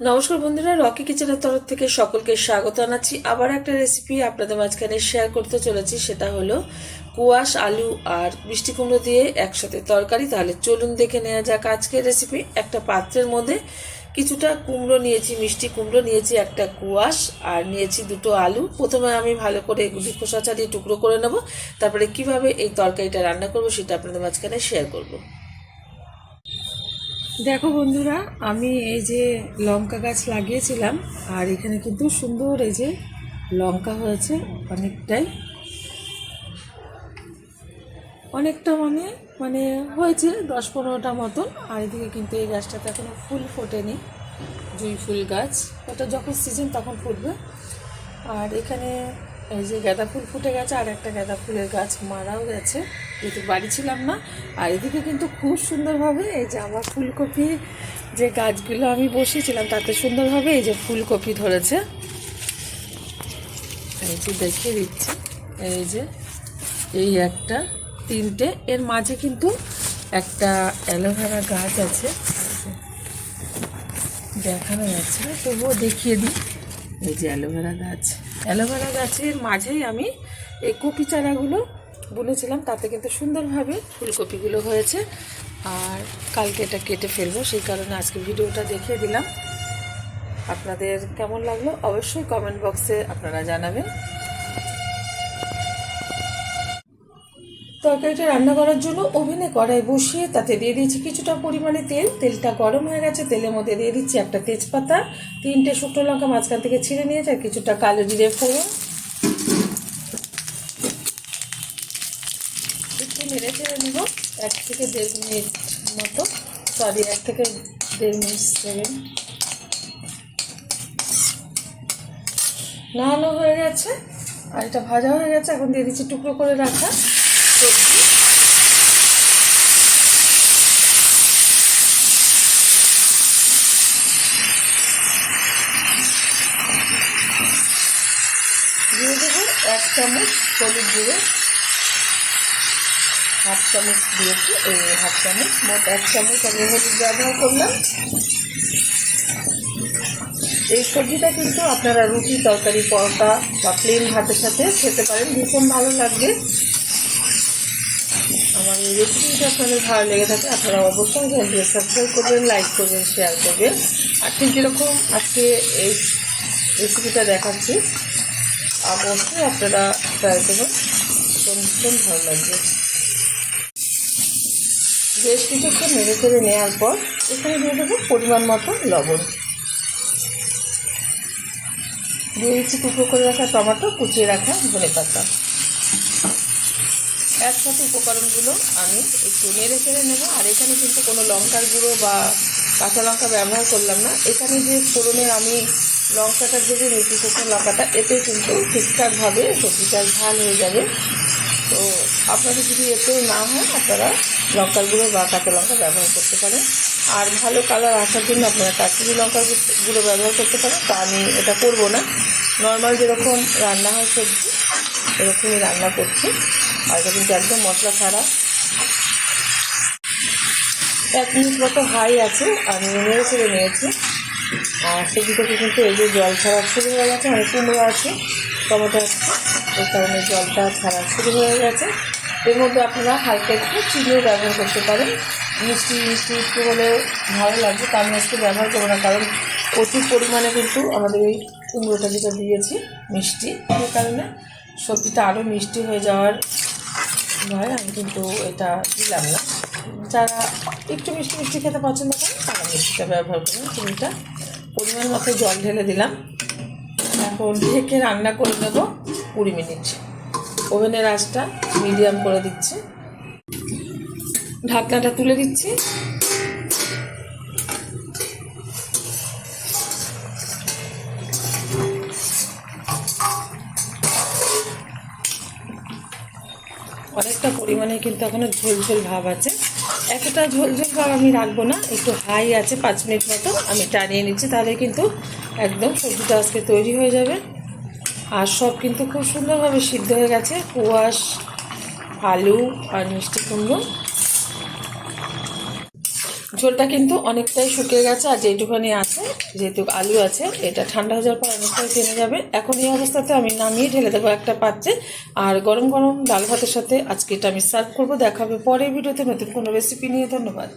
নমস্কার বন্ধুরা, রকি কিচেনের তরফ থেকে সকলকে স্বাগত জানাচ্ছি। আবার একটা রেসিপি আপনাদের মাঝখানে শেয়ার করতে চলেছি, সেটা হলো কুয়াশ আলু আর মিষ্টি কুমড়ো দিয়ে একসাথে তরকারি। তাহলে চলুন দেখে নেওয়া যাক আজকের রেসিপি। একটা পাত্রের মধ্যে কিছুটা কুমড়ো নিয়েছি, মিষ্টি কুমড়ো নিয়েছি, একটা কুয়াশ আর নিয়েছি দুটো আলু। প্রথমে আমি ভালো করে এগুলি খোসা ছাড়িয়ে টুকরো করে নেব, তারপরে কিভাবে এই তরকারিটা রান্না করব সেটা আপনাদের মাঝখানে শেয়ার করব। দেখো বন্ধুরা, আমি এই যে লঙ্কা গাছ লাগিয়েছিলাম, আর এখানে কিন্তু সুন্দর এই যে লঙ্কা হয়েছে অনেকটা মানে হয়েছে 10-15টা মতন। আর এদিকে কিন্তু এই গাছটাতে এখনো ফুল ফোটেনি, জুঁই ফুল গাছ, ওটা যখন সিজন তখন ফুটবে। আর এখানে এই যে গাঁদা ফুল ফুটে গেছে, আর একটা গাঁদা ফুলের গাছ মারাও গেছে, যেহেতু বাড়ি ছিলাম না। আর এদিকে কিন্তু খুব সুন্দরভাবে এই যে আমার ফুলকপি যে গাছগুলো আমি বসিয়েছিলাম তাতে সুন্দরভাবে এই যে ফুলকপি ধরেছে। এই যে দেখিয়ে দিচ্ছি, এই যে এই একটা তিনটে, এর মাঝে কিন্তু একটা অ্যালোভেরা গাছ আছে, দেখানো যাচ্ছে না তবুও দেখিয়ে দিই। এই যে অ্যালোভেরা গাছের মাঝেই আমি এই কপি চারাগুলো বুনেছিলাম, তাতে কিন্তু সুন্দরভাবে ফুলকপিগুলো হয়েছে। আর কালকে এটা কেটে ফেলবো, সেই কারণে আজকে ভিডিওটা দেখিয়ে দিলাম। আপনাদের কেমন লাগলো অবশ্যই কমেন্ট বক্সে আপনারা জানাবেন। তরকারিটা রান্না করার জন্য ওভেনে কড়াই বসিয়ে তাতে দিয়ে দিয়েছি কিছুটা পরিমাণে তেল। তেলটা গরম হয়ে গেছে, তেলের মধ্যে দিয়ে দিচ্ছি একটা তেজপাতা, 3টে শুকনো লঙ্কা মাঝখান থেকে ছিঁড়ে নিয়েছি, আর কিছুটা কালো জিরে ফোড়ন। একটু নেড়ে চেড়ে নেব 1 থেকে 1.5 মিনিট মতো, 1 থেকে 1.5 মিনিট দেবেন। নাড়ানো হয়ে গেছে আর এটা ভাজা হয়ে গেছে। এখন দিয়ে দিচ্ছি টুকরো করে রাখা সবজি। দিয়ে দেবো 1 চামচ হলুদ গুঁড়ো, 1/2 চামচ দিয়েছি, এই 1/2 চামচ, মোট 1 চামচ আমি হলুদ ব্যবহার করলাম। এই সবজিটা কিন্তু আপনারা রুটি, তরকারি, পরোটা বা প্লেন ভাতের সাথে খেতে পারেন, ভীষণ ভালো লাগবে। আমার এই রেসিপিটা আপনাদের ভালো লেগে থাকে আপনারা অবশ্যই চ্যানেলটি সাবস্ক্রাইব করবেন, লাইক করবেন, শেয়ার করবেন। আর ঠিক যেরকম আজকে এই রেসিপিটা দেখাচ্ছি অবশ্যই আপনারা ট্রাই করবেন, ভীষণ ভালো লাগবে। বেশ কিছুক্ষণ নেড়ে করে নেওয়ার পর এখানে দিয়ে দেবো পরিমাণ মতো লবণ, দিয়ে দিচ্ছি টুকরো করে রাখা টমেটো, কুচিয়ে রাখা ধনেপাতা। একসাথে উপকরণগুলো আমি একটু নেড়ে চেড়ে নেবো। আর এখানে কিন্তু কোনো লঙ্কার গুঁড়ো বা কাঁচা লঙ্কা ব্যবহার করলাম না। এখানে যে ফোড়নের আমি লঙ্কাটা ভেজে নিয়েছি, শুকনো লঙ্কাটা, এতে কিন্তু ঠিকঠাকভাবে সবজিটা ঝাল হয়ে যাবে। তো আপনাদের যদি এতেও না হয় আপনারা লঙ্কার গুঁড়ো বা কাঁচা লঙ্কা ব্যবহার করতে পারেন। আর ভালো কালার আসার জন্য আপনারা কাশ্মীরি লঙ্কার গুঁড়ো ব্যবহার করতে পারেন। তা আমি এটা করব না, নর্মাল যেরকম রান্না হয় সবজি এরকমই রান্না করছি। আর এটা কিন্তু একদম মশলা ছাড়া। 1 মিনিট মতো হাই আছে, আমি নেড়ে ছেড়ে নিয়েছি। আর সেদিক থেকে কিন্তু এই যে জল ছাড়া শুরু হয়ে গেছে, মানে কুমড়ো আছে, টমেটো আছে, এই কারণে জলটা ছাড়া শুরু হয়ে গেছে। এর মধ্যে আপনারা হালকা একটু চিনিও ব্যবহার করতে পারেন, মিষ্টি একটু হলে ভালো লাগবে। তা আমি আজকে ব্যবহার করবো না, কারণ প্রচুর পরিমাণে কিন্তু আমাদের এই কুমড়োটা যেটা দিয়েছি মিষ্টি, সেই কারণে সবজিটা আরও মিষ্টি হয়ে যাওয়ার ভয় আমি কিন্তু এটা দিলাম না। যারা একটু মিষ্টি খেতে পছন্দ করেন তারা মিষ্টিটা ব্যবহার করুন। চিনিটা পরিমাণ মতো জল ঢেলে দিলাম। এখন ঢেকে রান্না করে নেব 20 মিনিট। ওভেনের আঁচটা মিডিয়াম করে দিচ্ছি, ঢাকনাটা তুলে দিচ্ছি। অনেকটা পরিমাণে কিন্তু এখনো ঝোলঝোল ভাব আছে। এতটা ঝোলঝোল ভাব আমি রাখবো না, একটু হাই আছে 5 মিনিট মতো আমি টানিয়ে নিচ্ছি, তাহলে কিন্তু একদম সবজিটা আজকে তৈরি হয়ে যাবে। আর সব কিন্তু খুব সুন্দরভাবে সিদ্ধ হয়ে গেছে, কোয়াশ, আলু আর মিষ্টি কুমড়ো। ঝোলটা কিন্তু অনেকটাই শুকিয়ে গেছে, আর যেটুখানি আছে, যেহেতু আলু আছে, এটা ঠান্ডা হয়ে যাওয়ার পর অনেকটাই টেনে যাবে। এখন এই অবস্থাতে আমি নামিয়ে ঢেলে দেবো একটা পাত্রে। আর গরম গরম ডাল ভাতের সাথে আজকে এটা আমি সার্ভ করবো। দেখা হবে পরের ভিডিওতে নতুন কোনো রেসিপি নিয়ে। ধন্যবাদ।